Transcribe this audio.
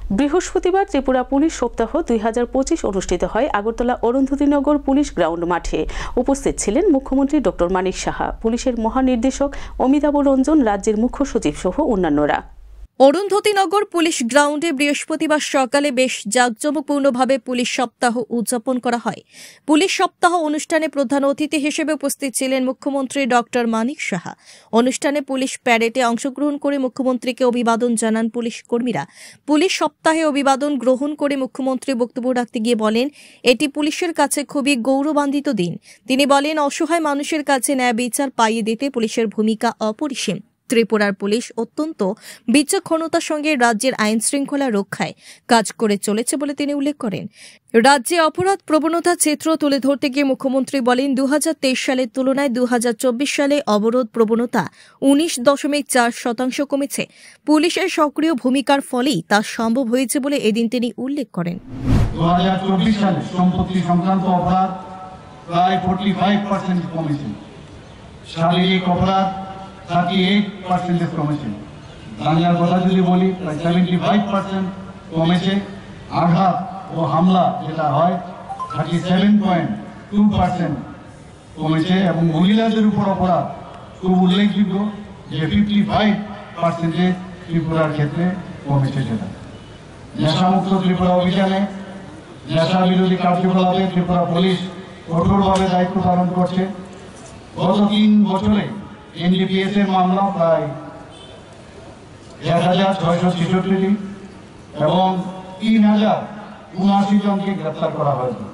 বৃহস্পতিবার ত্রিপুরা পুলিশ সপ্তাহ 2025 অনুষ্ঠিত হয় আগরতলা অরুন্ধতিনগর পুলিশ গ্রাউন্ড মাঠে। উপস্থিত ছিলেন মুখ্যমন্ত্রী ডক্টর মানিক সাহা, পুলিশের মহানির্দেশক অমিতাভ রঞ্জন, রাজ্যের মুখ্য সচিব সহ অন্যান্যরা। অরুন্ধতিনগর পুলিশ গ্রাউন্ডে বৃহস্পতিবার সকালে বেশ জাঁকজমকপূর্ণভাবে পুলিশ সপ্তাহ উদযাপন করা হয়। পুলিশ সপ্তাহ অনুষ্ঠানে প্রধান অতিথি হিসেবে উপস্থিত ছিলেন মুখ্যমন্ত্রী ডক্টর মানিক সাহা। অনুষ্ঠানে পুলিশ প্যারেডে অংশগ্রহণ করে মুখ্যমন্ত্রীকে অভিবাদন জানান পুলিশ কর্মীরা। পুলিশ সপ্তাহে অভিবাদন গ্রহণ করে মুখ্যমন্ত্রী বক্তব্য রাখতে গিয়ে বলেন, এটি পুলিশের কাছে খুবই গৌরবান্বিত দিন। তিনি বলেন, অসহায় মানুষের কাছে ন্যায় বিচার পাইয়ে দিতে পুলিশের ভূমিকা অপরিসীম। ত্রিপুরার পুলিশ অত্যন্ত বিচক্ষণতার সঙ্গে রাজ্যের আইন শৃঙ্খলা রক্ষায় কাজ করে চলেছে বলে তিনি উল্লেখ করেন। রাজ্যে অপরাধ প্রবণতা চিত্র তুলে ধরতে গিয়ে মুখ্যমন্ত্রী বলেন, 2023 সালের তুলনায় 2024 সালে অবরোধ প্রবণতা 19.4% কমেছে। পুলিশের সক্রিয় ভূমিকার ফলেই তা সম্ভব হয়েছে বলে এদিন তিনি উল্লেখ করেন। 2024 সালে সম্পত্তি সংক্রান্ত অপরাধ প্রায় 45% কমেছে, শারীরিক অপরাধ 38% কমেছে, দাঙ্গার কথা যদি বলি প্রায় 75% কমেছে, আঘাত ও হামলা যেটা হয় 37.2% কমেছে, এবং মহিলাদের উপর অপরাধ খুব উল্লেখযোগ্য যে 55% ত্রিপুরার ক্ষেত্রে কমেছে। সেটা নেশামুক্ত ত্রিপুরা অভিযানে নেশা বিরোধী কার্যকলাপে ত্রিপুরা পুলিশ কঠোরভাবে দায়িত্ব পালন করছে। গত 3 বছরে এনডিপিএস এর মামলা প্রায় 1666টি এবং 3079 জনকে গ্রেপ্তার করা হয়েছে।